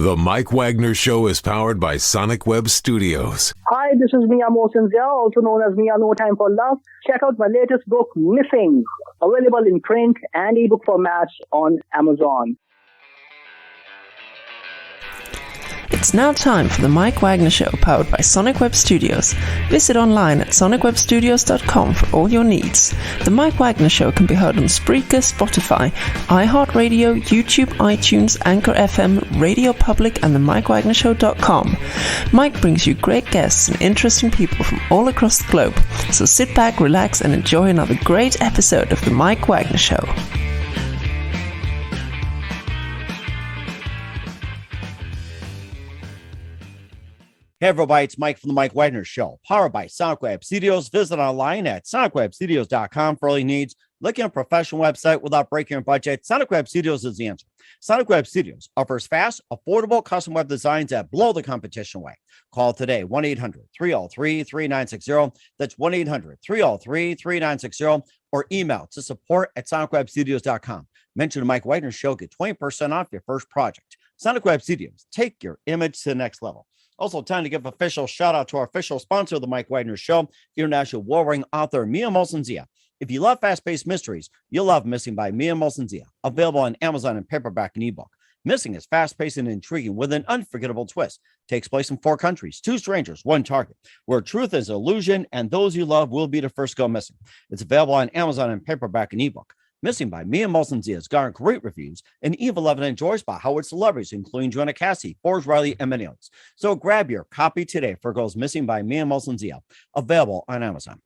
The Mike Wagner Show is powered by Sonic Web Studios. Hi, this is Mia Mosinzia, also known as Mia No Time for Love. Check out my latest book, Missing, available in print and ebook formats on Amazon. It's now time for the Mike Wagner Show, powered by Sonic Web Studios. Visit online at sonicwebstudios.com for all your needs. The Mike Wagner Show can be heard on Spreaker, Spotify, iHeartRadio, YouTube, iTunes, Anchor FM, Radio Public, and the MikeWagnerShow.com. Mike brings you great guests and interesting people from all across the globe. So sit back, relax, and enjoy another great episode of the Mike Wagner Show. Hey everybody, it's Mike from the Mike Wagner Show, powered by Sonic Web Studios. Visit online at sonicwebstudios.com for all your needs. Looking at a professional website without breaking your budget? Sonic Web Studios is the answer. Sonic Web Studios offers fast, affordable custom web designs that blow the competition away. Call today, 1-800-303-3960. That's 1-800-303-3960. Or email to support@sonicwebstudios.com. Mention the Mike Wagner Show, get 20% off your first project. Sonic Web Studios, take your image to the next level. Also, time to give official shout out to our official sponsor of the Mike Wagner Show, international warring author Mia Mosinzia. If you love fast-paced mysteries, you'll love Missing by Mia Mosinzia, available on Amazon in paperback and ebook. Missing is fast-paced and intriguing with an unforgettable twist. Takes place in 4 countries, 2 strangers, 1 target, where truth is illusion and those you love will be the first to go missing. It's available on Amazon in paperback and ebook. Missing by Mia Mosinzia has garnered great reviews, and Eve 11 enjoys by Howard celebrities, including Joanna Cassie, Forbes Riley, and many others. So grab your copy today for Girls Missing by Mia Mosinzia, available on Amazon.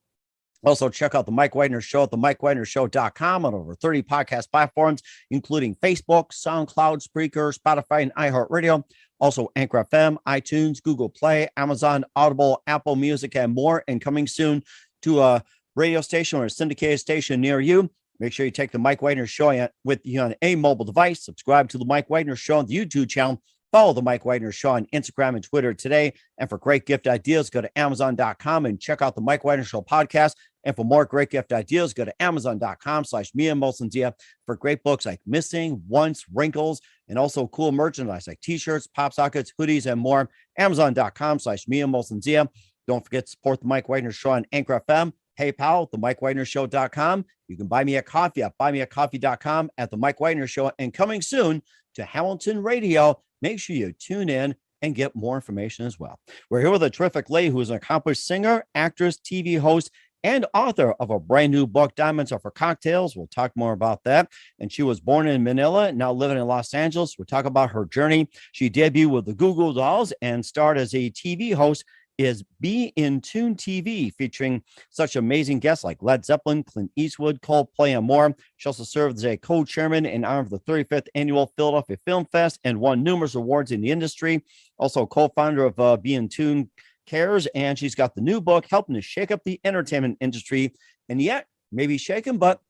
Also, check out the Mike Wagner Show at themikewagnershow.com on over 30 podcast platforms, including Facebook, SoundCloud, Spreaker, Spotify, and iHeartRadio. Also, Anchor FM, iTunes, Google Play, Amazon, Audible, Apple Music, and more. And coming soon to a radio station or a syndicated station near you. Make sure you take the Mike Wagner Show with you on a mobile device. Subscribe to the Mike Wagner Show on the YouTube channel. Follow the Mike Wagner Show on Instagram and Twitter today. And for great gift ideas, go to Amazon.com and check out the Mike Wagner Show podcast. And for more great gift ideas, go to Amazon.com/Mia Mosinzia for great books like Missing, Once, Wrinkles, and also cool merchandise like t-shirts, pop sockets, hoodies, and more. Amazon.com/Mia Mosinzia. Don't forget to support the Mike Wagner Show on Anchor FM, PayPal, themikewagnershow.com. You can buy me a coffee at buymeacoffee.com at the Mike Wagner Show. And coming soon to Hamilton Radio, make sure you tune in and get more information as well. We're here with a terrific lady who is an accomplished singer, actress, TV host, and author of a brand new book, Diamonds Are for Cocktails. We'll talk more about that. And she was born in Manila, now living in Los Angeles. We'll talk about her journey. She debuted with the Goo Goo Dolls and starred as a TV host is Be In Tune TV, featuring such amazing guests like Led Zeppelin, Clint Eastwood, Coldplay, and more. She also served as a co-chairman in honor of the 35th Annual Philadelphia Film Fest and won numerous awards in the industry. Also co-founder of Be In Tune Cares, and she's got the new book helping to shake up the entertainment industry. And yet, maybe shaken, but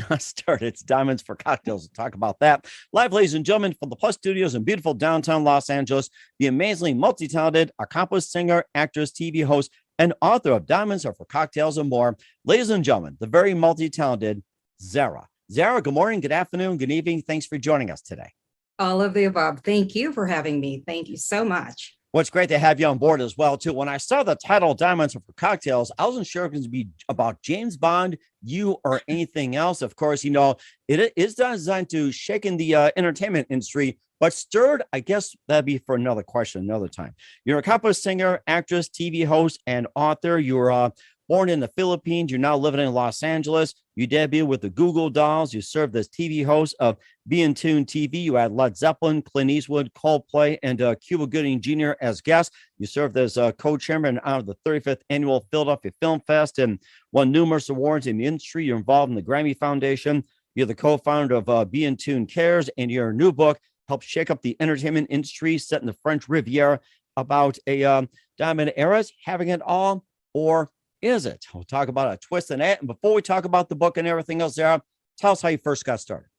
not started. It's Diamonds for Cocktails. We'll talk about that. Live, ladies and gentlemen, from the Plus Studios in beautiful downtown Los Angeles, the amazingly multi-talented, accomplished singer, actress, TV host, and author of Diamonds Are for Cocktails and more. Ladies and gentlemen, the very multi-talented Zarah. Zarah, good morning, good afternoon, good evening. Thanks for joining us today. All of the above. Thank you for having me. Thank you so much. Well, it's great to have you on board as well, too. When I saw the title Diamonds Are for Cocktails, I wasn't sure if it was going to be about James Bond, you, or anything else. Of course, you know, it is designed to shake in the entertainment industry, but stirred, I guess that'd be for another question, another time. You're an accomplished singer, actress, TV host, and author. You're born in the Philippines. You're now living in Los Angeles. You debuted with the Goo Goo Dolls. You served as TV host of Be In Tune TV. You had Led Zeppelin, Clint Eastwood, Coldplay, and Cuba Gooding Jr. as guests. You served as co-chairman of the 35th Annual Philadelphia Film Fest and won numerous awards in the industry. You're involved in the Grammy Foundation. You're the co-founder of Be In Tune Cares, and your new book helps shake up the entertainment industry set in the French Riviera about a diamond era, having it all, or is it? We'll talk about a twist in that. And before we talk about the book and everything else, Zarah, tell us how you first got started.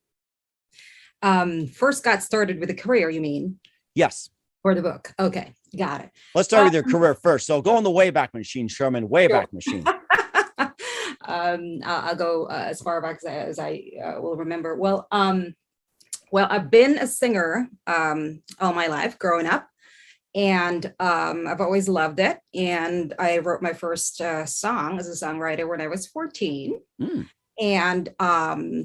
First got started with a career, you mean? Yes. For the book. Okay. Got it. Let's start with your career first. So go on the Wayback Machine, Sherman, Wayback Machine. I'll go as far back as I will remember. Well, Well, I've been a singer all my life growing up, and I've always loved it. And I wrote my first song as a songwriter when I was 14. Mm. And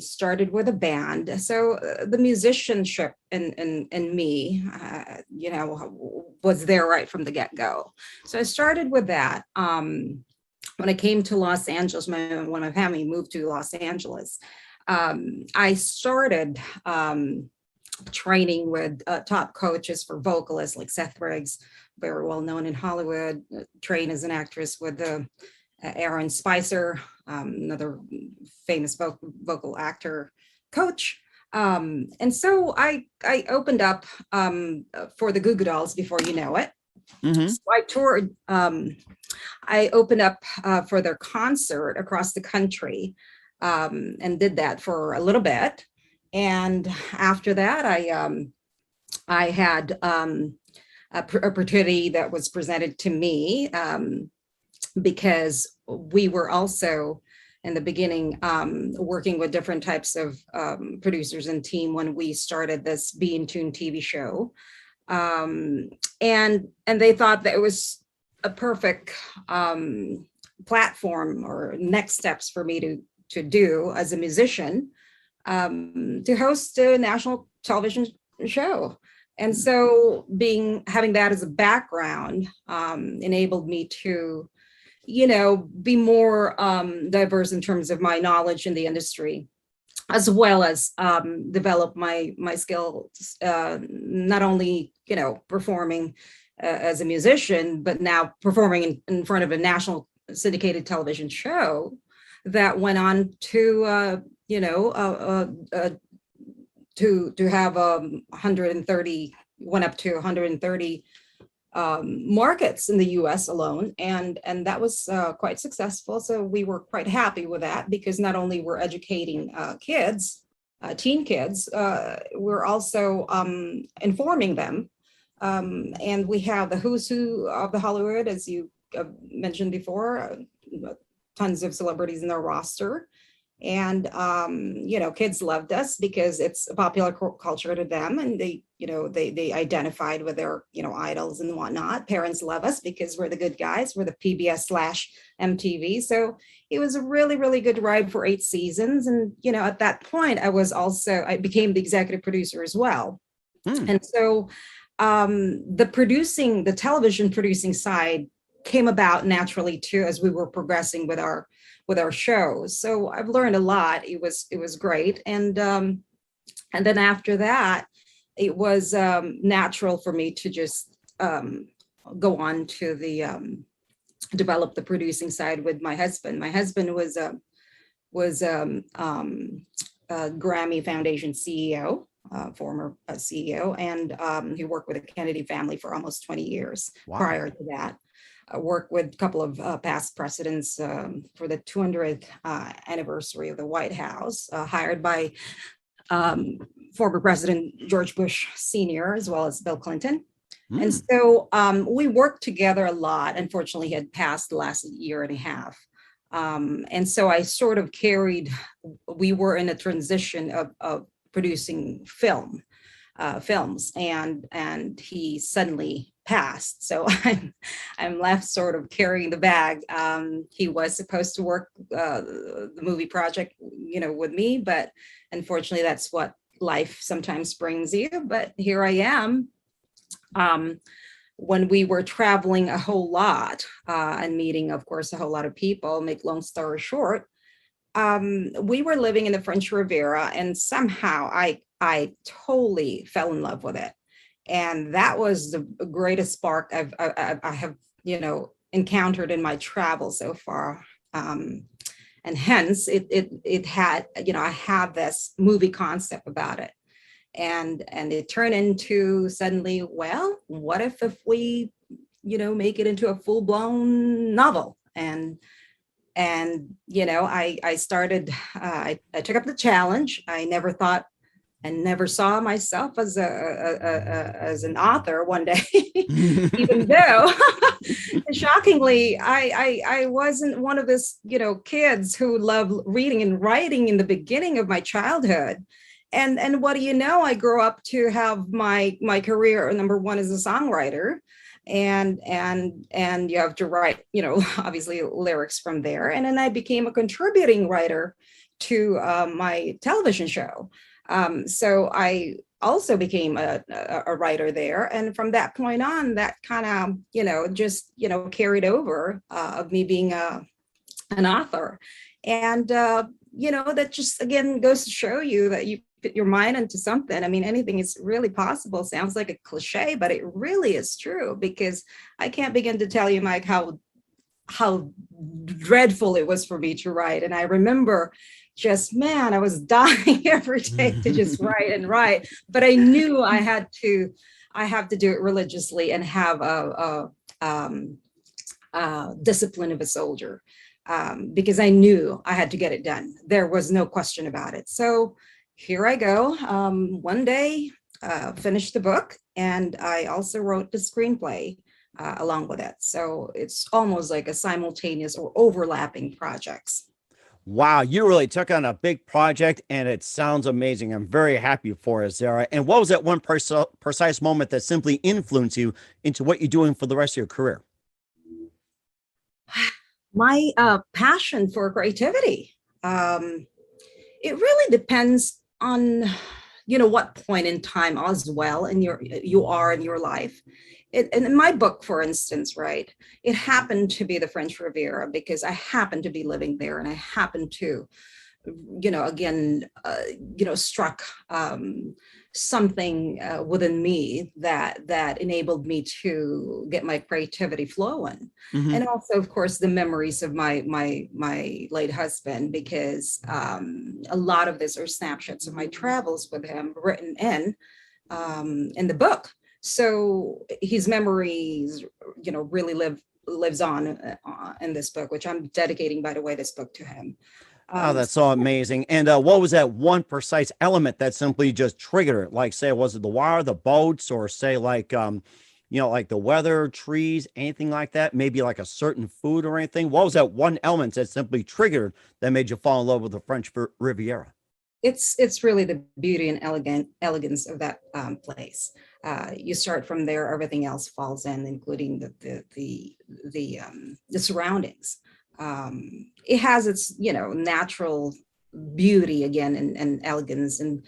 started with a band. So the musicianship in me, was there right from the get-go. So I started with that. When I came to Los Angeles, when my family moved to Los Angeles, I started training with top coaches for vocalists like Seth Riggs, very well known in Hollywood, trained as an actress with Aaron Spicer, another famous vocal actor coach. And so I opened up for the Goo Goo Dolls Before You Know It. Mm-hmm. So I toured, I opened up for their concert across the country and did that for a little bit. And after that, I had an opportunity that was presented to me because we were also in the beginning working with different types of producers and team when we started this Be in Tune TV show. And they thought that it was a perfect platform or next steps for me to do as a musician, to host a national television show. And so having that as a background enabled me to, be more diverse in terms of my knowledge in the industry, as well as develop my skills, not only, performing as a musician, but now performing in front of a national syndicated television show that went on to, to have 130, went up to 130 markets in the US alone. And that was quite successful. So we were quite happy with that, because not only we're educating kids, teen kids, we're also informing them. And we have the who's who of the Hollywood, as you mentioned before, tons of celebrities in their roster. And, kids loved us because it's a popular culture to them, and they identified with their, idols and whatnot. Parents love us because we're the good guys. We're the PBS/MTV. So it was a really, really good ride for 8 seasons. And, at that point, I became the executive producer as well. And so the television producing side came about naturally too, as we were progressing with our shows. So I've learned a lot. It was great. And then after that, it was natural for me to just go on to develop the producing side with my husband. My husband was a Grammy Foundation CEO, former CEO, and he worked with the Kennedy family for almost 20 years. Wow. Prior to that. Worked with a couple of past presidents for the 200th anniversary of the White House, hired by former President George Bush Sr., as well as Bill Clinton. And so we worked together a lot. Unfortunately, he had passed the last year and a half. And so I sort of we were in a transition of producing films, and he suddenly passed. So I'm left sort of carrying the bag. He was supposed to work the movie project, with me, but unfortunately that's what life sometimes brings you. But here I am. When we were traveling a whole lot and meeting, of course, a whole lot of people, make long story short, we were living in the French Riviera, and somehow I totally fell in love with it. And that was the greatest spark I have, encountered in my travel so far. And hence it had, I had this movie concept about it. And it turned into suddenly, well, what if we, make it into a full blown novel? And I started, I took up the challenge. I never thought and never saw myself as as an author one day, even though shockingly, I wasn't one of those, kids who loved reading and writing in the beginning of my childhood. and what do you know? I grew up to have my career. Number one is a songwriter, and you have to write, obviously lyrics from there. And then I became a contributing writer to my television show. So I also became a writer there. And from that point on, that kind of, just, carried over of me being an author. And, that just, again, goes to show you that you put your mind into something. I mean, anything is really possible. Sounds like a cliche, but it really is true, because I can't begin to tell you, Mike, how dreadful it was for me to write. And I remember just, man, I was dying every day to just write and write, but I knew I have to do it religiously and have a discipline of a soldier, because I knew I had to get it done. There was no question about it. So here I go. One day, finished the book, and I also wrote the screenplay along with it. So it's almost like a simultaneous or overlapping projects. Wow, you really took on a big project, and it sounds amazing. I'm very happy for it, Zarah. And what was that one precise moment that simply influenced you into what you're doing for the rest of your career? My passion for creativity. It really depends on, what point in time as well you are in your life. In my book, for instance, right, it happened to be the French Riviera because I happened to be living there, and I happened to, struck something within me that enabled me to get my creativity flowing. Mm-hmm. And also, of course, the memories of my late husband, because a lot of this are snapshots of my travels with him written in the book. So his memories, really lives on in this book, which I'm dedicating, by the way, this book to him. Oh, that's so amazing. And what was that one precise element that simply just triggered it? Like, say, was it the wire, the boats, or say like, like the weather, trees, anything like that? Maybe like a certain food or anything? What was that one element that simply triggered that made you fall in love with the French Riviera? It's really the beauty and elegance of that place. You start from there, everything else falls in, including the surroundings. It has its, natural beauty again, and elegance, and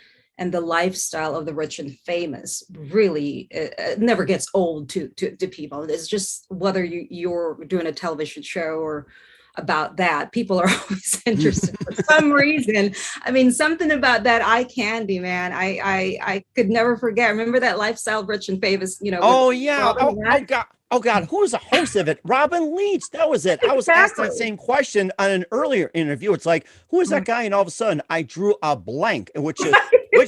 the lifestyle of the rich and famous really it never gets old to people. It's just whether you're doing a television show or about that, people are always interested for some reason. I mean, something about that eye candy, man. I could never forget. Remember that lifestyle, rich and famous, Oh yeah. Oh God. Who was the host of it? Robin Leach. That was it. I was asked that same question on an earlier interview. It's like, who is that guy? And all of a sudden I drew a blank, which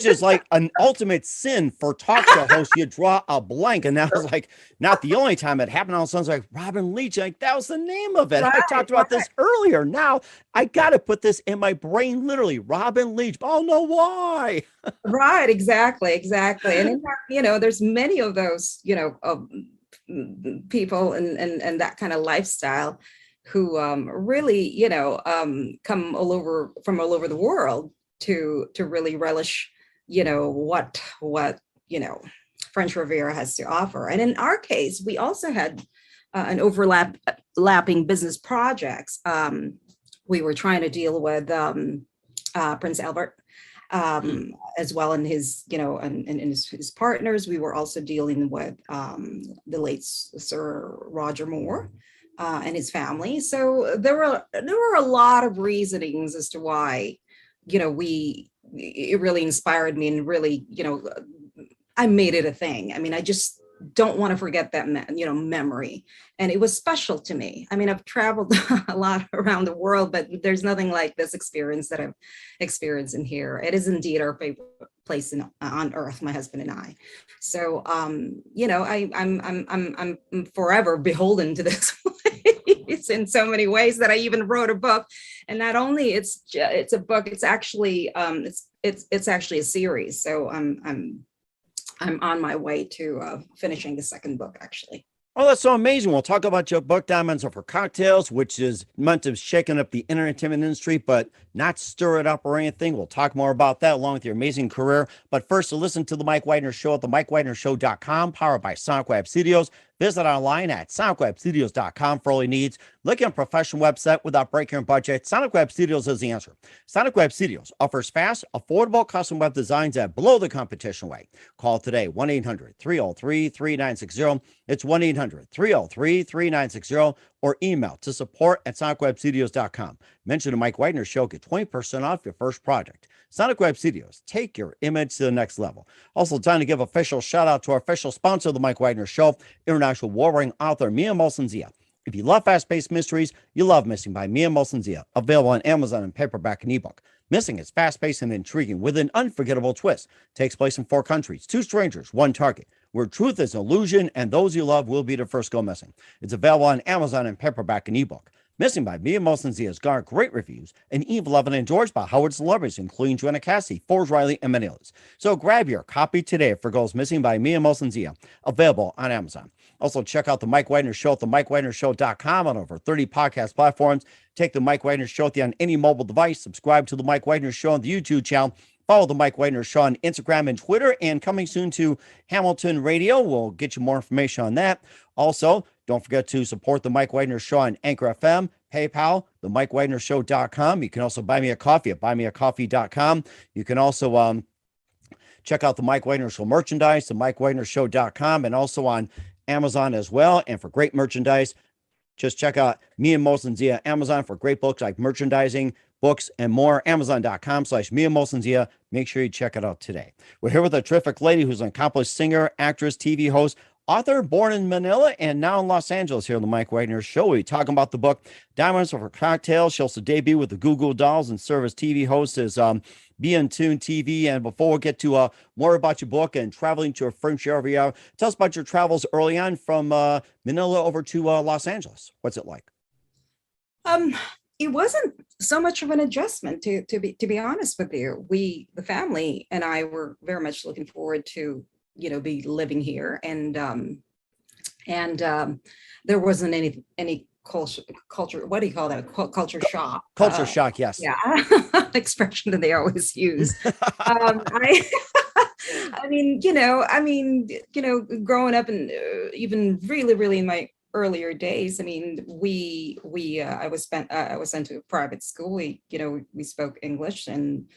is like an ultimate sin for talk show hosts. You draw a blank. And that was like, not the only time it happened. All of a sudden, like Robin Leach, like that was the name of it. Right, I talked about this earlier. Now I got to put this in my brain, literally. Robin Leach. I'll know why. Right. Exactly. And in fact, there's many of those, people and that kind of lifestyle who really, come from all over the world to really relish, what French Riviera has to offer. And in our case, we also had an overlapping business projects. We were trying to deal with Prince Albert, as well, and his, and his partners. We were also dealing with the late Sir Roger Moore and his family. So there were a lot of reasonings as to why, it really inspired me, and really, I made it a thing. I mean, I just don't want to forget that, memory. And it was special to me. I mean, I've traveled a lot around the world, but there's nothing like this experience that I've experienced in here. It is indeed our favorite place on earth, my husband and I. So, I'm forever beholden to this place in so many ways that I even wrote a book. And not only it's a book, it's actually it's actually a series. So I'm on my way to finishing the second book, actually. Oh, that's so amazing. We'll talk about your book, Diamonds Are for Cocktails, which is meant to shaking up the entertainment industry, but not stir it up or anything. We'll talk more about that along with your amazing career. But first, to listen to The Mike Wagner Show at themikewagnershow.com, powered by Sonic Web Studios. Visit online at sonicwebstudios.com for all your needs. Looking at a professional website without breaking your budget? Sonic Web Studios is the answer. Sonic Web Studios offers fast, affordable custom web designs that blow the competition away. Call today, 1-800-303-3960. It's 1-800-303-3960, or email to support@sonicwebstudios.com. Mention the Mike Wagner Show, get 20% off your first project. Sonic Web Studios, take your image to the next level. Also, time to give official shout out to our official sponsor of the Mike Wagner Show, international warring author Mia Molson-Zia. If you love fast-paced mysteries, you love Missing by Mia Molson-Zia, available on Amazon in paperback and ebook. Missing is fast-paced and intriguing with an unforgettable twist. Takes place in 4 countries, 2 strangers, 1 target, where truth is an illusion and those you love will be the first go missing. It's available on Amazon in paperback and ebook. Missing by Mia Molson-Zia has garnered great reviews and even loved and endorsed by Howard celebrities, including Joanna Cassidy, Forbes Riley, and many others. So grab your copy today for Goes Missing by Mia Molson-Zia, available on Amazon. Also, check out The Mike Wagner Show at themikewagnershow.com on over 30 podcast platforms. Take The Mike Wagner Show on any mobile device. Subscribe to The Mike Wagner Show on the YouTube channel. Follow The Mike Wagner Show on Instagram and Twitter, and coming soon to Hamilton Radio. We'll get you more information on that. Also, don't forget to support The Mike Wagner Show on Anchor FM, PayPal, themikewagnershow.com. You can also buy me a coffee at buymeacoffee.com. You can also check out the Mike Wagner Show merchandise, themikewagnershow.com, and also on Amazon as well. And for great merchandise, just check out Mia Molson-Zia Amazon for great books like merchandising, books, and more. Amazon.com/Mia Molson-Zia. Make sure you check it out today. We're here with a terrific lady who's an accomplished singer, actress, TV host, author, born in Manila and now in Los Angeles here on the Mike Wagner Show. We're talking about the book Diamonds Are for Cocktails. She also debuted with the Goo Goo Dolls and served as TV host as Be in Tune TV. And before we get to more about your book and traveling to a French Riviera, tell us about your travels early on from Manila over to Los Angeles. What's it like? It wasn't so much of an adjustment, to be honest with you. The family and I were very much looking forward to, be living here, and there wasn't any culture. What do you call that? Culture shock. Culture shock. Yes. Yeah, expression that they always use. Growing up and even really in my earlier days, I was sent to a private school. We spoke English, and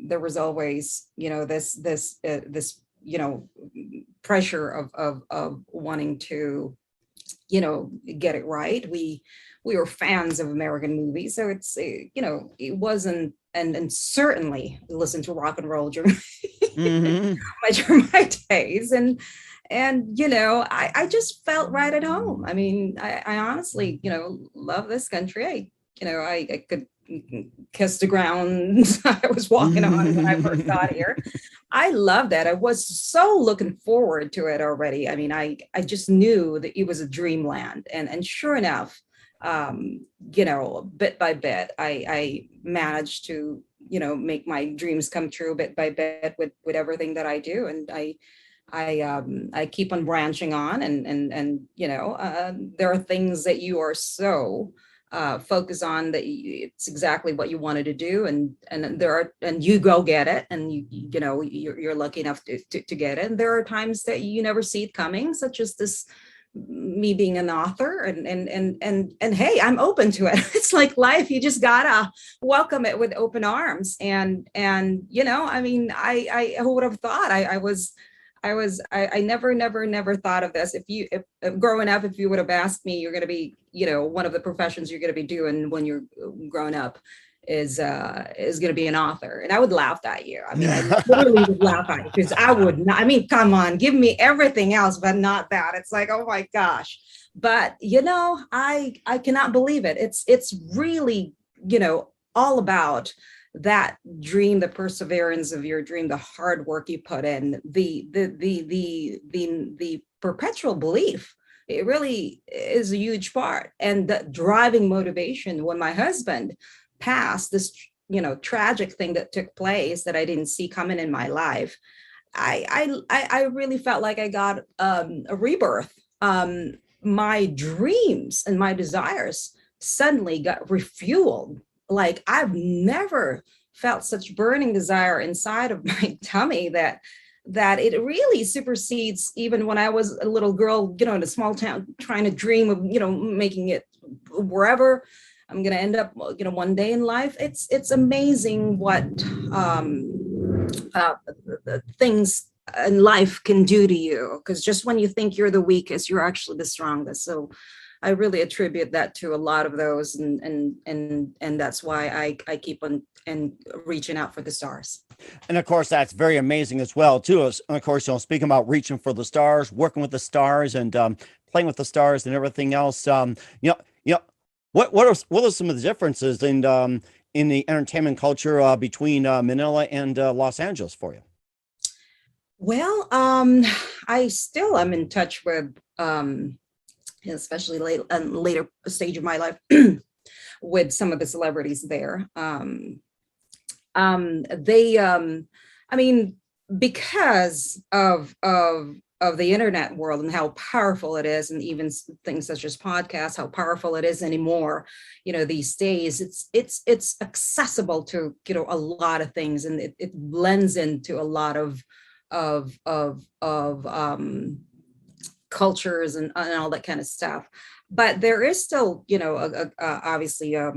there was always this pressure of wanting to get it right. We were fans of American movies, so it's it wasn't, and certainly listened to rock and roll during my days, and I just felt right at home. I honestly love this country. I could kiss the ground I was walking on when I first got here. I love that. I was so looking forward to it already. I just knew that it was a dreamland, and sure enough, bit by bit, I managed to make my dreams come true bit by bit with everything that I do, and I keep on branching on, and there are things that you are so focus on that it's exactly what you wanted to do, and you go get it, and you're lucky enough to get it. And there are times that you never see it coming, such as this, me being an author, and hey, I'm open to it. It's like life, you just gotta welcome it with open arms, and I who would have thought I never thought of this. If growing up, if you would have asked me, you're going to be, one of the professions you're going to be doing when you're growing up is going to be an author, and I would laugh at you. I literally would laugh at you, because I would not. Come on, give me everything else, but not that. It's like, oh my gosh. But I cannot believe it. It's really all about that dream, the perseverance of your dream, the hard work you put in, the perpetual belief. It really is a huge part, and the driving motivation. When my husband passed, this tragic thing that took place that I didn't see coming in my life, I really felt like I got a rebirth. my dreams and my desires suddenly got refueled. Like I've never felt such burning desire inside of my tummy that it really supersedes even when I was a little girl, in a small town, trying to dream of, making it wherever I'm going to end up, one day in life. It's amazing what things in life can do to you, because just when you think you're the weakest, you're actually the strongest. So I really attribute that to a lot of those, and that's why I keep on and reaching out for the stars. And of course, that's very amazing as well, too. And of course, speaking about reaching for the stars, working with the stars, and playing with the stars, and everything else. What are some of the differences in the entertainment culture between Manila and Los Angeles for you? Well, I still am in touch with, especially later stage of my life, with some of the celebrities there. I mean, because of the internet world and how powerful it is, and even things such as podcasts, how powerful it is anymore, these days, it's accessible to, a lot of things, and it blends into a lot of cultures and all that kind of stuff. But there is still, obviously a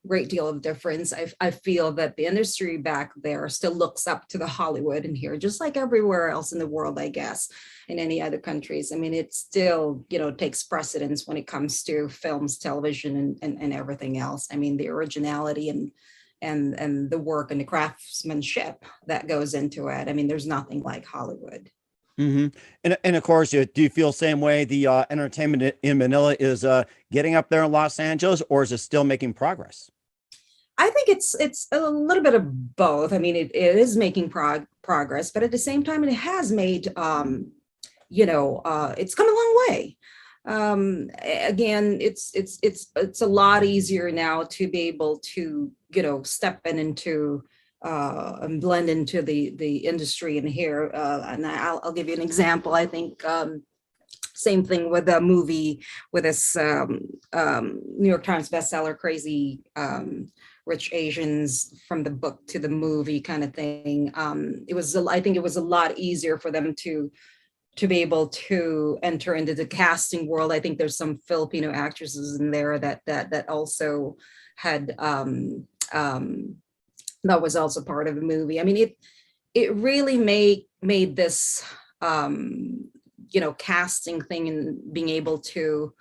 great deal of difference. I feel that the industry back there still looks up to the Hollywood in here, just like everywhere else in the world, I guess, in any other countries. I mean, it still, takes precedence when it comes to films, television, and everything else. I mean, the originality and the work and the craftsmanship that goes into it. I mean, there's nothing like Hollywood. Mm-hmm. And of course, do you feel the same way the entertainment in Manila is getting up there in Los Angeles, or is it still making progress? I think it's a little bit of both. I mean, it is making progress, but at the same time, it has made, it's come a long way. Again, it's a lot easier now to be able to, step into and blend into the industry in here. And I'll give you an example. I think same thing with a movie with this New York Times bestseller, Crazy Rich Asians, from the book to the movie kind of thing. I think it was a lot easier for them to be able to enter into the casting world. I think there's some Filipino actresses in there that also had that was also part of the movie. I mean, it really made this casting thing and being able to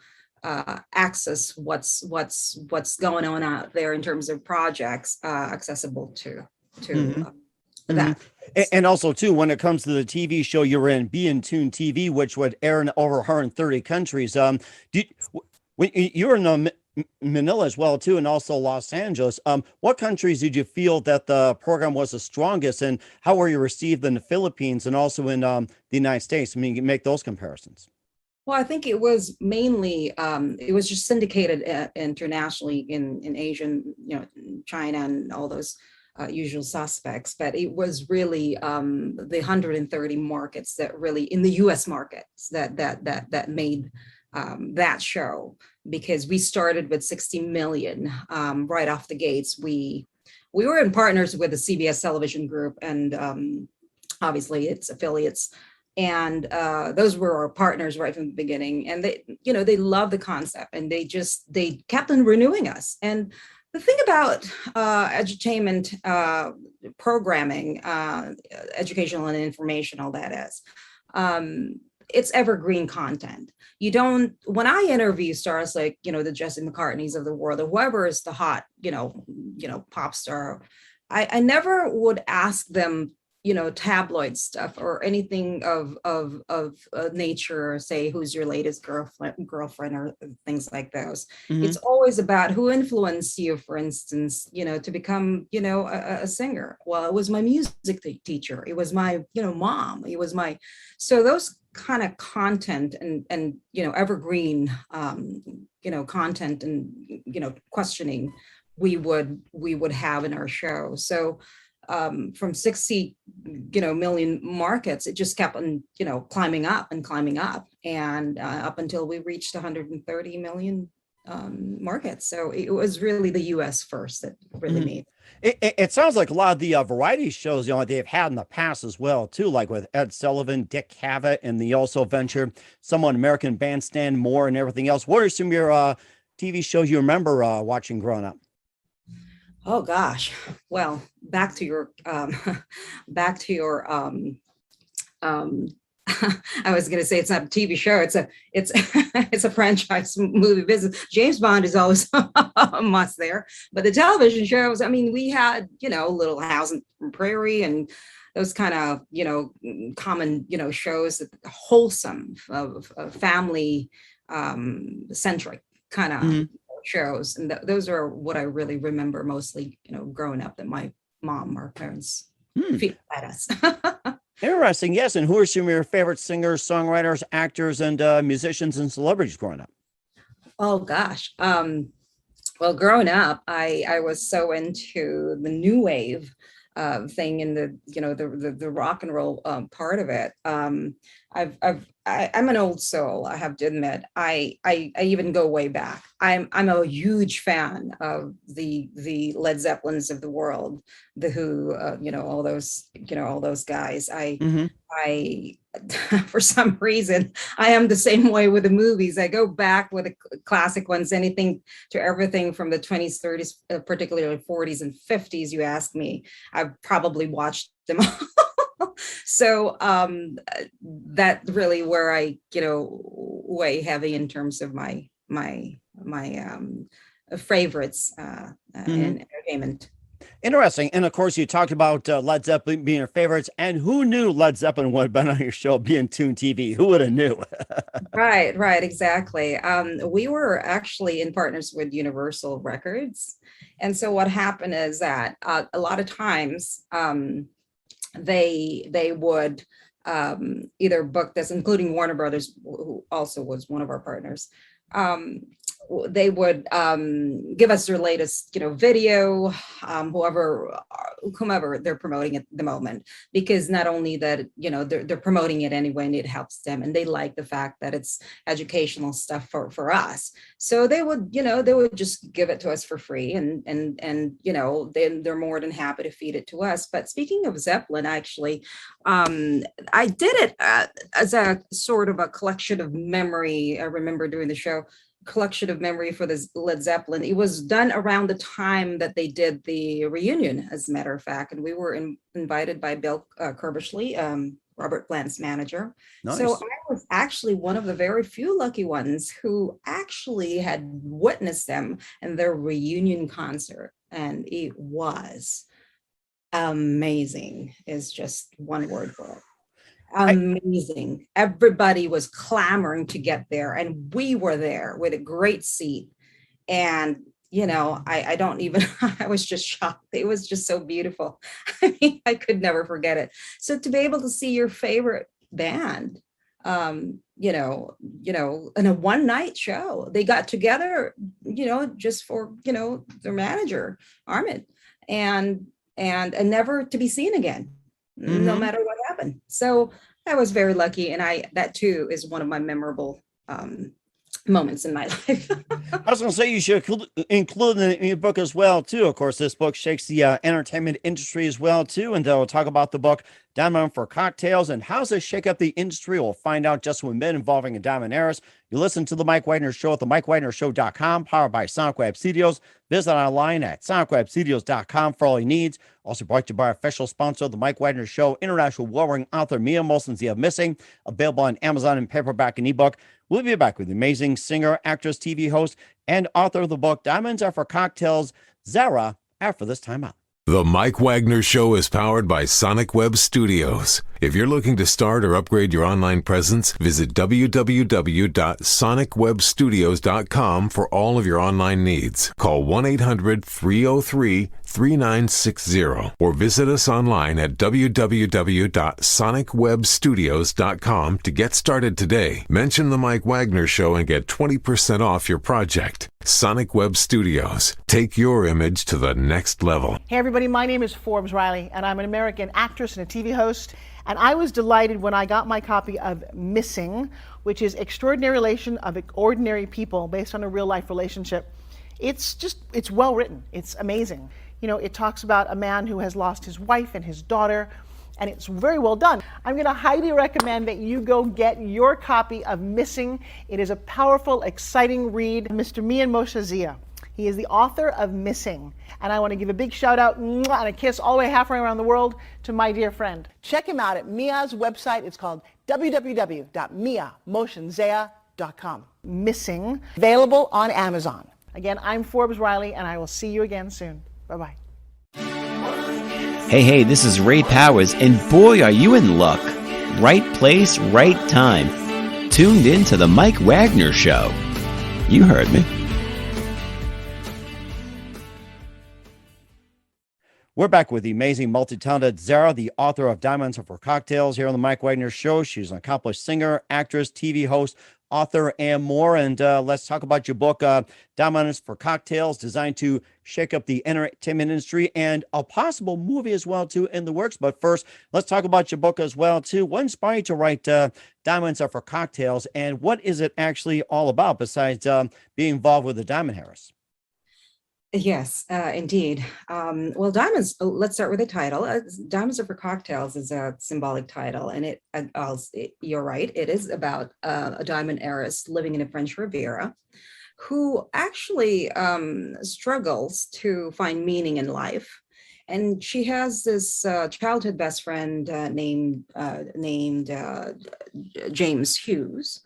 access what's going on out there in terms of projects accessible to Mm-hmm. that. Mm-hmm. And also too, when it comes to the TV show you're in, Be in Tune TV, which would air in over 130 countries. When you're in Manila as well too, and also Los Angeles, what countries did you feel that the program was the strongest, and how were you received in the Philippines and also in the United States? I mean, you can make those comparisons. Well, I think it was mainly it was just syndicated internationally in Asia, China and all those usual suspects. But it was really the 130 markets that really, in the U.S. markets, that made that show, because we started with 60 million right off the gates. We were in partners with the CBS television group and obviously its affiliates. And those were our partners right from the beginning. And they love the concept, and they kept on renewing us. And the thing about edutainment programming, educational and informational, that is, it's evergreen content. When I interview stars like, the Jesse McCartneys of the world, or whoever is the hot, pop star, I never would ask them, tabloid stuff or anything of nature, or say, who's your latest girlfriend or things like those. Mm-hmm. It's always about who influenced you, for instance, to become, a singer. Well, it was my music teacher. It was my, mom. It was my, so those kind of content and evergreen, content and, questioning we would have in our show. So from 60, million markets, it just kept on, climbing up and climbing up, and up until we reached 130 million markets. So it was really the U.S. first that really made. It sounds like a lot of the variety shows, they've had in the past as well, too, like with Ed Sullivan, Dick Cavett, and the also venture someone American Bandstand more and everything else. What are some of your TV shows you remember watching growing up? Oh gosh, well, back to your I was going to say it's not a TV show. It's a franchise movie business. James Bond is always a must there. But the television shows, I mean, we had, Little House on Prairie and those kind of, common, shows that wholesome, of family centric kind of shows. And those are what I really remember mostly, growing up, that my mom, our parents feed at us. Interesting. Yes. And who are some of your favorite singers, songwriters, actors, and musicians and celebrities growing up? Oh, gosh. Well, growing up, I was so into the new wave thing in the rock and roll part of it. I'm an old soul, I have to admit. I even go way back. I'm a huge fan of the Led Zeppelins of the world, the Who, all those guys. I for some reason, I am the same way with the movies. I go back with the classic ones, anything to everything from the 20s, 30s, particularly 40s and 50s. You ask me, I've probably watched them all. So that really where I, weigh heavy in terms of my favorites in entertainment. Interesting. And of course, you talked about Led Zeppelin being your favorites. And who knew Led Zeppelin would have been on your show being Toon TV? Who would have knew? Right, exactly. We were actually in partners with Universal Records. And so what happened is that a lot of times they would either book this, including Warner Brothers, who also was one of our partners. They would give us their latest, video, whomever they're promoting at the moment, because not only that, they're promoting it anyway, and it helps them, and they like the fact that it's educational stuff for us. So they would just give it to us for free, and they're more than happy to feed it to us. But speaking of Zeppelin, actually, I did it as a sort of a collection of memory. I remember doing the show. Collection of memory for the Led Zeppelin. It was done around the time that they did the reunion, as a matter of fact, and we were invited by Bill Kerbishley, Robert Plant's manager. Nice. So I was actually one of the very few lucky ones who actually had witnessed them in their reunion concert, and it was amazing. Is just one word for it. Amazing. Everybody was clamoring to get there, and we were there with a great seat. And I don't even I was just shocked. It was just so beautiful. I mean, I could never forget it. So to be able to see your favorite band in a one night show, they got together, just for their manager Armin, and never to be seen again. No matter what happened. So I was very lucky. And that too is one of my memorable moments in my life. I was going to say you should include in your book as well, too. Of course, this book shakes the entertainment industry as well, too. And they'll talk about the book Diamond for Cocktails and how does it shake up the industry. We'll find out just when been involving a Diamond Heiress. You listen to The Mike Wagner Show at themikewagnershow.com, powered by Sonic Web Studios. Visit online at sonicwebstudios.com for all your needs. Also brought to you by our official sponsor, The Mike Wagner Show, international award-winning author Mia Molson's The Missing, available on Amazon in paperback and ebook. We'll be back with the amazing singer, actress, TV host, and author of the book Diamonds Are for Cocktails, Zarah, after this time out. The Mike Wagner Show is powered by Sonic Web Studios. If you're looking to start or upgrade your online presence, visit www.sonicwebstudios.com for all of your online needs. Call 1-800-303-3960 or visit us online at www.sonicwebstudios.com to get started today. Mention The Mike Wagner Show and get 20% off your project. Sonic Web Studios. Take your image to the next level. Hey everybody, my name is Forbes Riley, and I'm an American actress and a TV host. And I was delighted when I got my copy of Missing, which is Extraordinary Relation of Ordinary People based on a real life relationship. It's well written. It's amazing. You know, it talks about a man who has lost his wife and his daughter, and it's very well done. I'm going to highly recommend that you go get your copy of Missing. It is a powerful, exciting read. Mr. Mian Moshe Zia. He is the author of Missing. And I want to give a big shout out and a kiss all the way halfway around the world to my dear friend. Check him out at Mia's website. It's called www.miamotionzea.com. Missing, available on Amazon. Again, I'm Forbes Riley, and I will see you again soon. Bye-bye. Hey, this is Ray Powers, and boy, are you in luck. Right place, right time. Tuned in to the Mike Wagner Show. You heard me. We're back with the amazing, multi-talented Zarah, the author of Diamonds Are for Cocktails, here on the Mike Wagner Show. She's an accomplished singer, actress, TV host, author, and more. And let's talk about your book, Diamonds for Cocktails, designed to shake up the entertainment industry, and a possible movie as well, too, in the works. But first, let's talk about your book as well, too. What inspired you to write Diamonds Are for Cocktails, and what is it actually all about besides being involved with the Diamond Harris? Yes, indeed. Well, diamonds, let's start with the title. Diamonds Are for Cocktails is a symbolic title, and you're right, it is about a diamond heiress living in a French Riviera who actually struggles to find meaning in life. And she has this childhood best friend named James Hughes.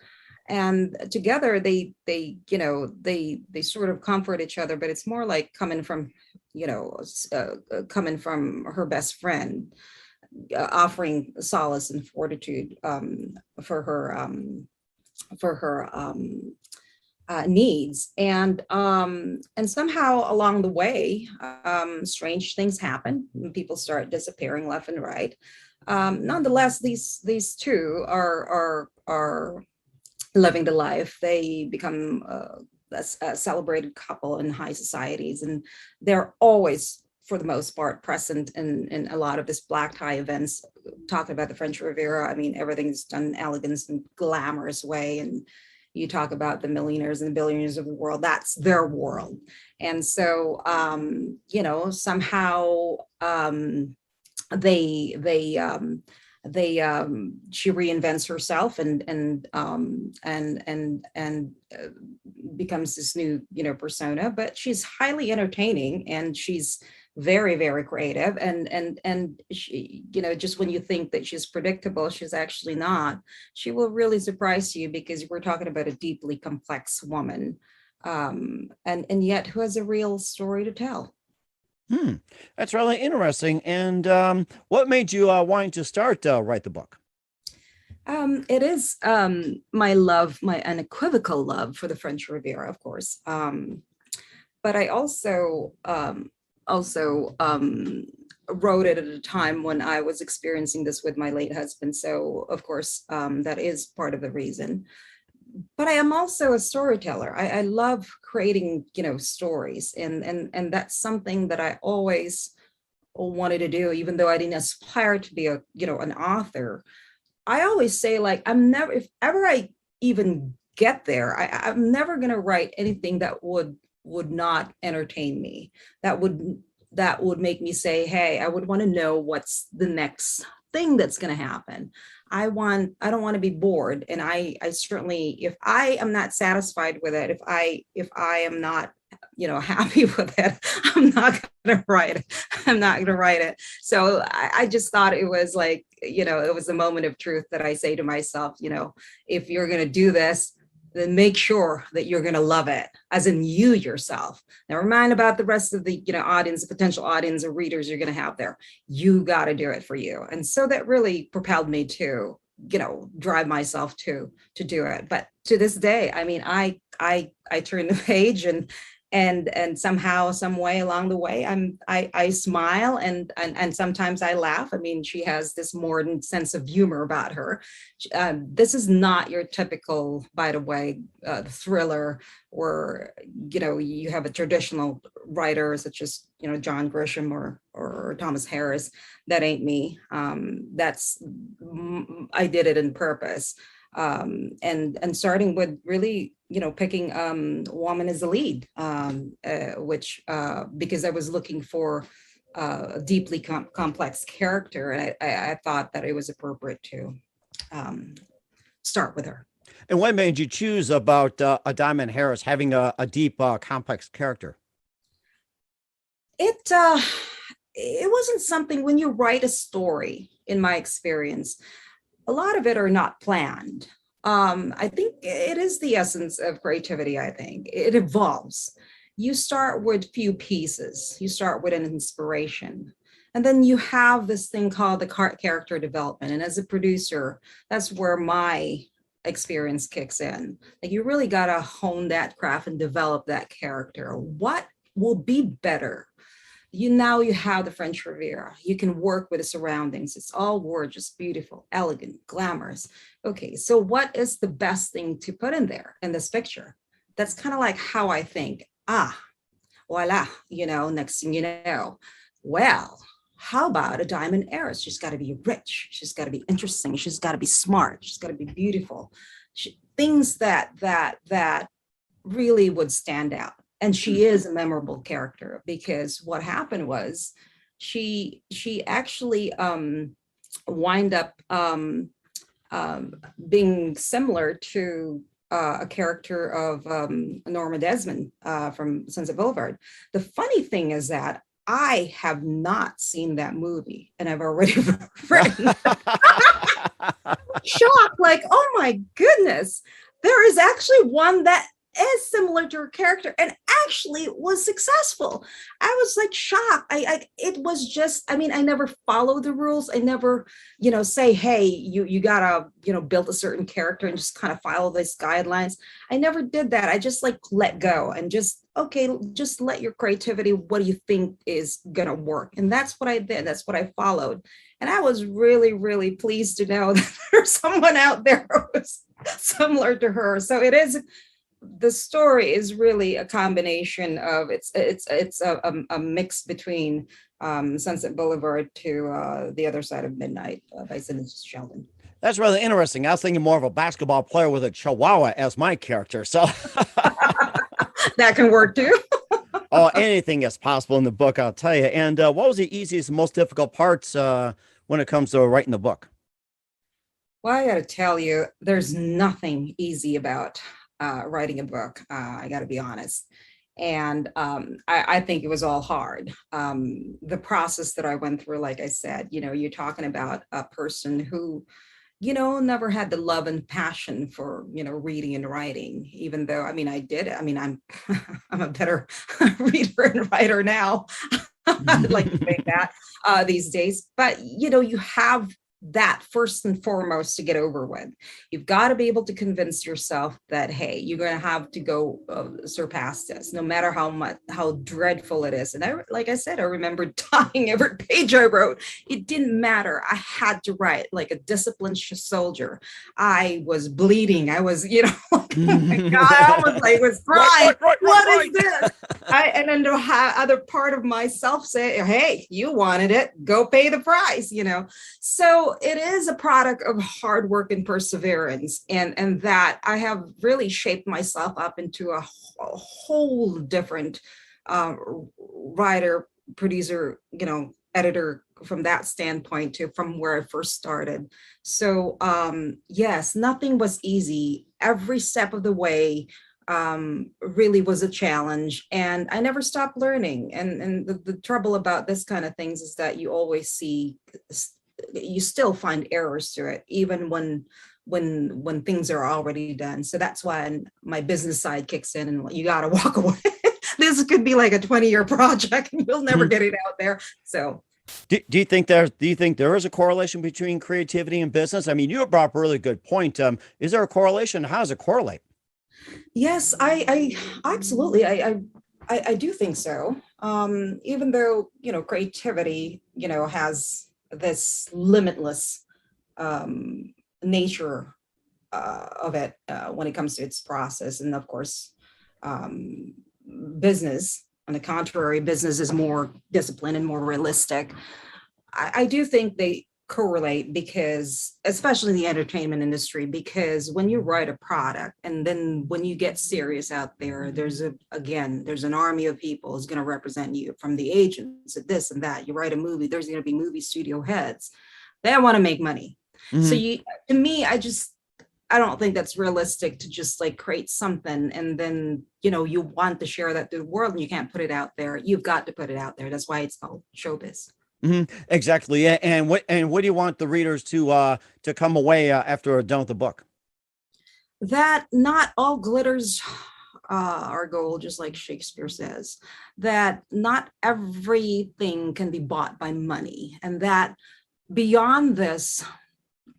And together they sort of comfort each other, but it's more like coming from her best friend, offering solace and fortitude for her needs. And somehow along the way, strange things happen. People start disappearing left and right. Nonetheless, these two are living the life. They become a celebrated couple in high societies, and they're always, for the most part, present in a lot of this black tie events. Talking about the French Riviera, I mean, everything's done in elegance and glamorous way, and you talk about the millionaires and the billionaires of the world, that's their world. And so somehow she reinvents herself and becomes this new persona, but she's highly entertaining, and she's very, very creative, and she, just when you think that she's predictable, she's actually not. She will really surprise you, because we're talking about a deeply complex woman, and yet who has a real story to tell. That's really interesting. And what made you wanting to start write the book? It is my unequivocal love for the French Riviera, of course. But I also wrote it at a time when I was experiencing this with my late husband. So, of course, that is part of the reason. But I am also a storyteller. I love creating, stories, and that's something that I always wanted to do, even though I didn't aspire to be an author. I always say, like, if ever I even get there, I'm never going to write anything that would not entertain me. That would make me say, hey, I would want to know what's the next thing that's going to happen. I don't want to be bored. And I certainly, if I am not satisfied with it, if I am not, happy with it, I'm not going to write it. I'm not going to write it. So I just thought it was like, it was a moment of truth that I say to myself, if you're going to do this, then make sure that you're going to love it, as in you yourself. Never mind about the rest of the, audience, the potential audience or readers you're going to have there. You got to do it for you. And so that really propelled me to, drive myself to do it. But to this day, I mean, I turn the page and and somehow, some way along the way, I smile and sometimes I laugh. I mean, she has this modern sense of humor about her. This is not your typical, by the way, thriller where, you know, you have a traditional writer such as, you know, John Grisham or Thomas Harris. That ain't me. I did it on purpose. And starting with really, you know, picking woman as the lead, which because I was looking for a deeply complex character, and I thought that it was appropriate to start with her. And what made you choose about a Diamond Harris having a deep, complex character? It wasn't something, when you write a story, in my experience, a lot of it are not planned. I think it is the essence of creativity. I think it evolves. You start with few pieces. You start with an inspiration. And then you have this thing called the character development. And as a producer, that's where my experience kicks in. Like, you really got to hone that craft and develop that character. What will be better? Now you have the French Riviera. You can work with the surroundings. It's all gorgeous, beautiful, elegant, glamorous. Okay, so what is the best thing to put in there in this picture? That's kind of like how I think. Voila, you know, next thing you know, well, how about a diamond heiress? She's got to be rich. She's got to be interesting. She's got to be smart. She's got to be beautiful. Things that really would stand out. And she is a memorable character, because what happened was she actually wind up being similar to a character of Norma Desmond from Sunset Boulevard. The funny thing is that I have not seen that movie, and I've already written. Shocked, like, oh my goodness, there is actually one that is similar to her character and actually was successful. I was like shocked. It was just, I mean, I never follow the rules. I never, you know, say, hey, you gotta, you know, build a certain character and just kind of follow these guidelines. I never did that. I just like let go and just, okay, just let your creativity, what do you think is gonna work? And that's what I did. That's what I followed. And I was really, really pleased to know that there's someone out there who was similar to her. So it is, the story is really a combination of it's a mix between Sunset Boulevard to The Other Side of Midnight by Sidney Sheldon. That's really interesting. I was thinking more of a basketball player with a chihuahua as my character. So that can work too. Oh, anything is possible in the book, I'll tell you. And what was the easiest and most difficult parts when it comes to writing the book? Well, I got to tell you, there's nothing easy about writing a book. I got to be honest. And I think it was all hard. The process that I went through, like I said, you know, you're talking about a person who, you know, never had the love and passion for, you know, reading and writing, even though, I mean, I did it. I mean, I'm a better reader and writer now. I'd like to say that these days. But, you know, you have that first and foremost to get over with. You've got to be able to convince yourself that, hey, you're going to have to go surpass this, no matter how dreadful it is. And like I said, I remember dying every page I wrote. It didn't matter. I had to write like a disciplined soldier. I was bleeding. I was, you know, like, oh my God, I almost like was crying. What is this? And then the other part of myself say, hey, you wanted it, go pay the price, you know. So it is a product of hard work and perseverance, and that I have really shaped myself up into a whole different writer, producer, you know, editor from that standpoint to from where I first started. So yes, nothing was easy. Every step of the way really was a challenge, and I never stopped learning. And the trouble about this kind of things is that you always see, you still find errors to it, even when things are already done. So that's why my business side kicks in, and you got to walk away. This could be like a 20-year project, and we'll never get it out there. So do you think there is a correlation between creativity and business? I mean, you brought up a really good point. Is there a correlation? How does it correlate? Yes, I absolutely. I do think so. Even though, creativity, has this limitless nature of it when it comes to its process. And of course, business, on the contrary, business is more disciplined and more realistic. I do think they correlate because, especially in the entertainment industry, because when you write a product and then when you get serious out there, there's an army of people who's going to represent you, from the agents to this and that. You write a movie, there's going to be movie studio heads. They want to make money. So to me, I don't think that's realistic to just like create something and then, you want to share that to the world and you can't put it out there. You've got to put it out there. That's why it's called showbiz. Exactly. Yeah. And what do you want the readers to come away after done with the book? That not all glitters are gold, just like Shakespeare says, that not everything can be bought by money, and that beyond this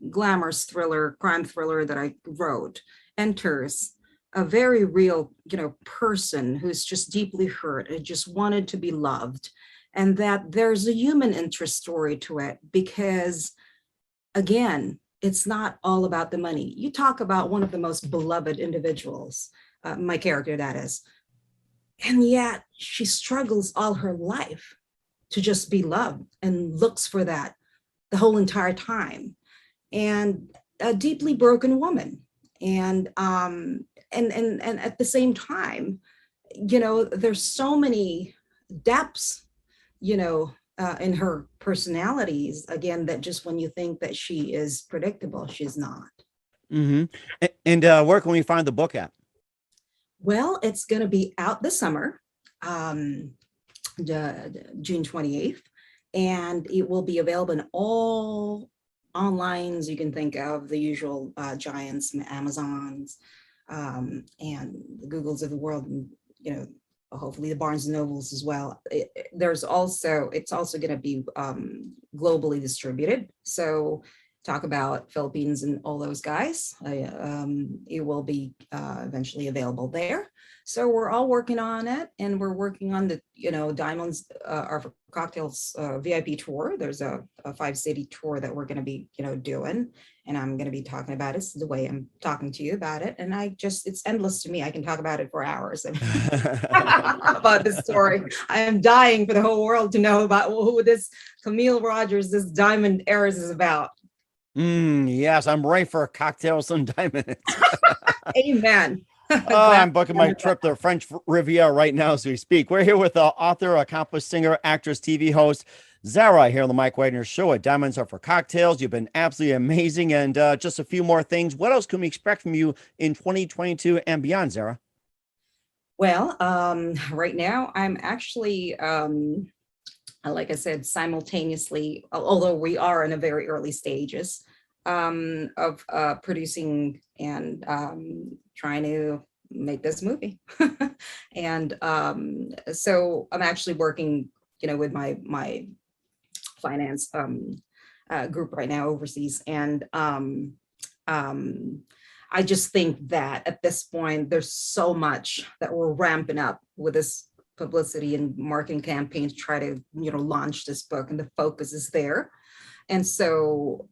glamorous thriller, crime thriller that I wrote, enters a very real, person who's just deeply hurt and just wanted to be loved. And that there's a human interest story to it, because again, it's not all about the money. You talk about one of the most beloved individuals, my character that is, and yet she struggles all her life to just be loved and looks for that the whole entire time. And a deeply broken woman. And at the same time, there's so many depths, in her personalities, again, that just when you think that she is predictable, she's not. And where can we find the book at? Well, it's going to be out this summer, June 28th, and it will be available in all online you can think of, the usual giants, Amazons, and the Googles of the world, and hopefully the Barnes and Nobles as well. It's also going to be globally distributed. So talk about Philippines and all those guys. It will be eventually available there. So we're all working on it, and we're working on the Diamonds are for Cocktails VIP tour. There's a 5-city tour that we're going to be doing, and I'm going to be talking about it. This is the way I'm talking to you about it, and it's endless to me. I can talk about it for hours about this story. I am dying for the whole world to know about who this Camille Rogers, this Diamond Heiress is about. Yes, I'm ready for cocktails and diamonds. Amen. I'm booking my trip to French Riviera right now as we speak. We're here with author, accomplished singer, actress, TV host, Zarah, here on the Mike Wagner Show at Diamonds Are for Cocktails. You've been absolutely amazing. And just a few more things. What else can we expect from you in 2022 and beyond, Zarah? Well, right now I'm actually, like I said, simultaneously, although we are in a very early stages of producing and trying to make this movie. And so I'm actually working, with my finance group right now overseas. And I just think that at this point, there's so much that we're ramping up with this publicity and marketing campaign to try to, launch this book, and the focus is there. And so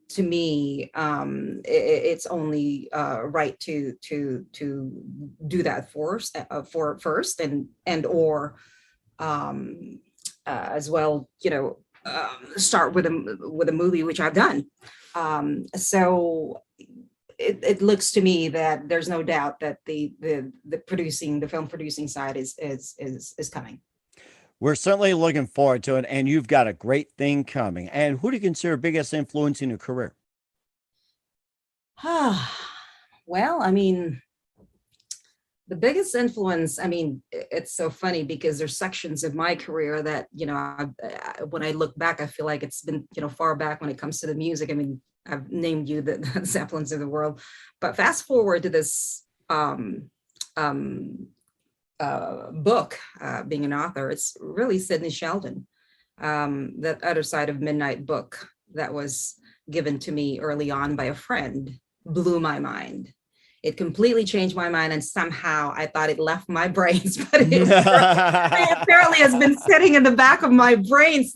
to me, it's only right to do that first and or as well, start with a movie, which I've done. So it looks to me that there's no doubt that the film producing side is coming. We're certainly looking forward to it, and you've got a great thing coming. And who do you consider biggest influence in your career? Well, I mean, the biggest influence, I mean, it's so funny because there's sections of my career that, when I look back, I feel like it's been, far back when it comes to the music. I mean, I've named you the Zeppelins of the world, but fast forward to this book, being an author, it's really Sidney Sheldon, that Other Side of Midnight book that was given to me early on by a friend blew my mind. It completely changed my mind, and somehow I thought it left my brains, but it apparently has been sitting in the back of my brains,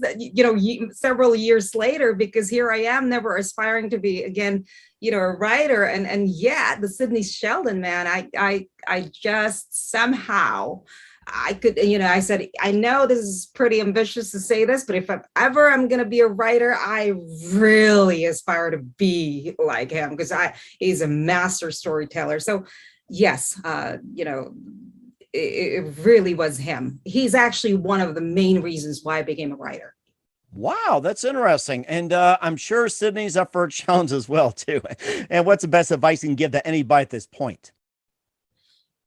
several years later, because here I am, never aspiring to be again, a writer, and yet the Sidney Sheldon, man, I just somehow. I could, I said, I know this is pretty ambitious to say this, but if I'm going to be a writer, I really aspire to be like him, because he's a master storyteller. So yes, it really was him. He's actually one of the main reasons why I became a writer. Wow, that's interesting. And I'm sure Sydney's up for a challenge as well, too. And what's the best advice you can give to anybody at this point?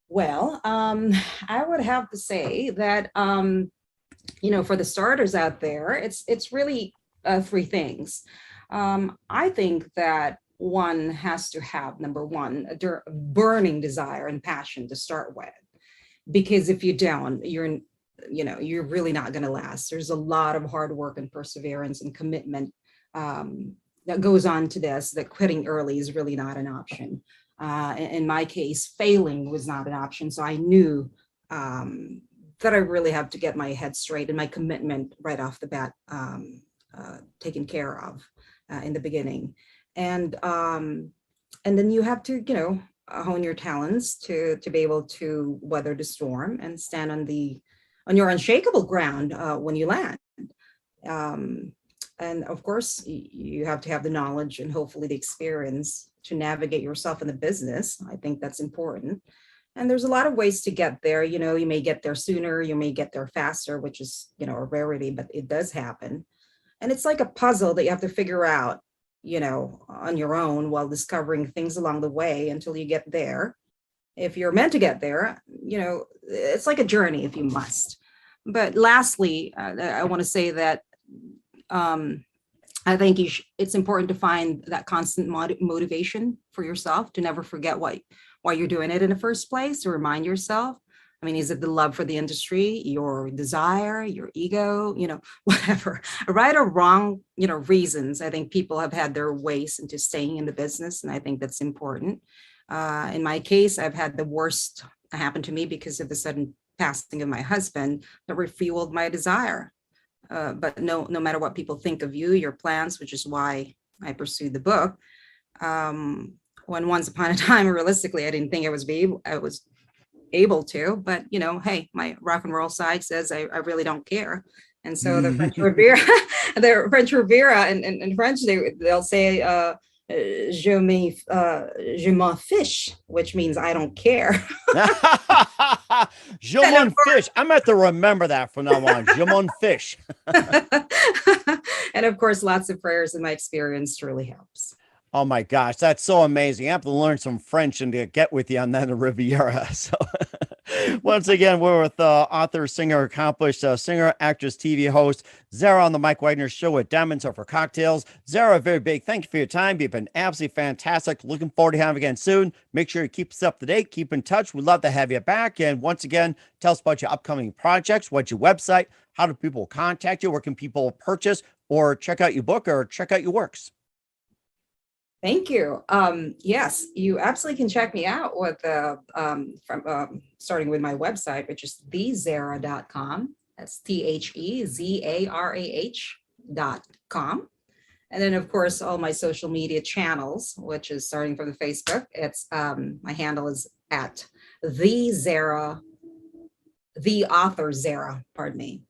Well, I would have to say that, for the starters out there, it's really three things. I think that one has to have, number one, a burning desire and passion to start with, because if you don't, you're really not going to last. There's a lot of hard work and perseverance and commitment that goes on to this, that quitting early is really not an option. In my case, failing was not an option. So I knew that I really have to get my head straight and my commitment right off the bat taken care of in the beginning. And then you have to, hone your talents to be able to weather the storm and stand on your unshakable ground when you land. And of course, you have to have the knowledge and hopefully the experience to navigate yourself in the business. I think that's important. And there's a lot of ways to get there. You may get there sooner, you may get there faster, which is, a rarity, but it does happen. And it's like a puzzle that you have to figure out, on your own, while discovering things along the way until you get there. If you're meant to get there, it's like a journey if you must. But lastly, I want to say that I think it's important to find that constant motivation for yourself, to never forget why you're doing it in the first place, to remind yourself. I mean, is it the love for the industry, your desire, your ego, whatever, right or wrong, reasons. I think people have had their ways into staying in the business, and I think that's important. In my case, I've had the worst happen to me because of the sudden passing of my husband that refueled my desire. But no matter what people think of you, your plans, which is why I pursued the book. When once upon a time, realistically, I didn't think I was able to, but hey, my rock and roll side says I really don't care. And so the French Riviera, in French, they'll say, je m'en fiche, which means I don't care. Je m'en fiche. I'm going to remember that from now on. Je m'en fiche. And of course, lots of prayers in my experience truly helps. Oh my gosh, that's so amazing. I have to learn some French and to get with you on that in Riviera. So once again, we're with author, singer, accomplished singer, actress, TV host, Zarah on the Mike Wagner Show at Diamonds Are for Cocktails. Zarah, very big thank you for your time. You've been absolutely fantastic. Looking forward to having you again soon. Make sure you keep us up to date. Keep in touch. We'd love to have you back. And once again, tell us about your upcoming projects. What's your website? How do people contact you? Where can people purchase or check out your book or check out your works? Thank you. Yes, you absolutely can check me out with starting with my website, which is thezarah.com. That's THEZARAH.com. And then, of course, all my social media channels, which is starting from the Facebook. It's my handle is at the author Zarah. Pardon me.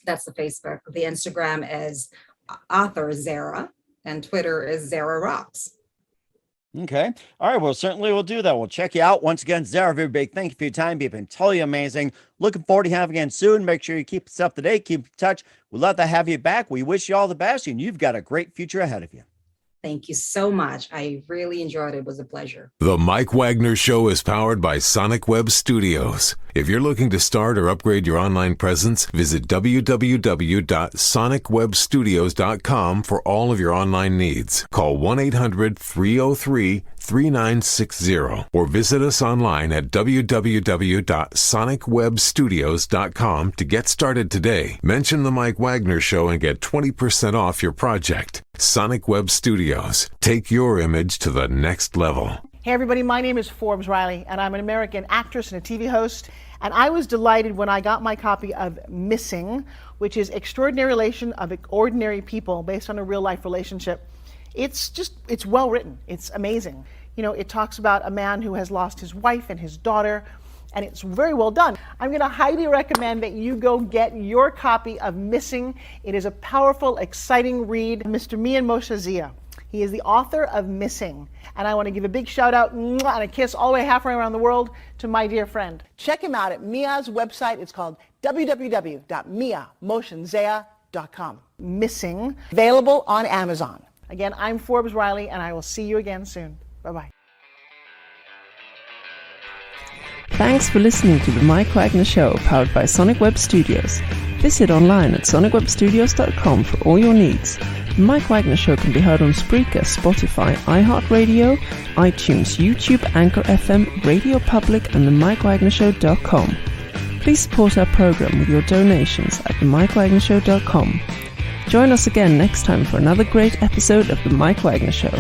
That's the Facebook. The Instagram is author Zarah. And Twitter is Zarah Rocks. Okay. All right. Well, certainly we'll do that. We'll check you out. Once again, Zarah, very big thank you for your time. You've been totally amazing. Looking forward to having you again soon. Make sure you keep us up to date. Keep in touch. We'd love to have you back. We wish you all the best, and you've got a great future ahead of you. Thank you so much. I really enjoyed it. It was a pleasure. The Mike Wagner Show is powered by Sonic Web Studios. If you're looking to start or upgrade your online presence, visit www.sonicwebstudios.com for all of your online needs. Call 1-800-303-3960 or visit us online at www.sonicwebstudios.com to get started today. Mention the Mike Wagner Show and get 20% off your project. Sonic Web Studios. Take your image to the next level. Hey everybody, my name is Forbes Riley, and I'm an American actress and a TV host. And I was delighted when I got my copy of Missing, which is Extraordinary Relation of Ordinary People based on a real life relationship. It's well written. It's amazing. You know, it talks about a man who has lost his wife and his daughter, and it's very well done. I'm going to highly recommend that you go get your copy of Missing. It is a powerful, exciting read. Mr. Mian Moshe Zia. He is the author of Missing. And I want to give a big shout out and a kiss all the way halfway around the world to my dear friend. Check him out at Mia's website. It's called www.miamotionzea.com. Missing, available on Amazon. Again, I'm Forbes Riley, and I will see you again soon. Bye-bye. Thanks for listening to The Mike Wagner Show, powered by Sonic Web Studios. Visit online at sonicwebstudios.com for all your needs. The Mike Wagner Show can be heard on Spreaker, Spotify, iHeartRadio, iTunes, YouTube, Anchor FM, Radio Public, and themikewagnershow.com. Please support our program with your donations at themikewagnershow.com. Join us again next time for another great episode of The Mike Wagner Show.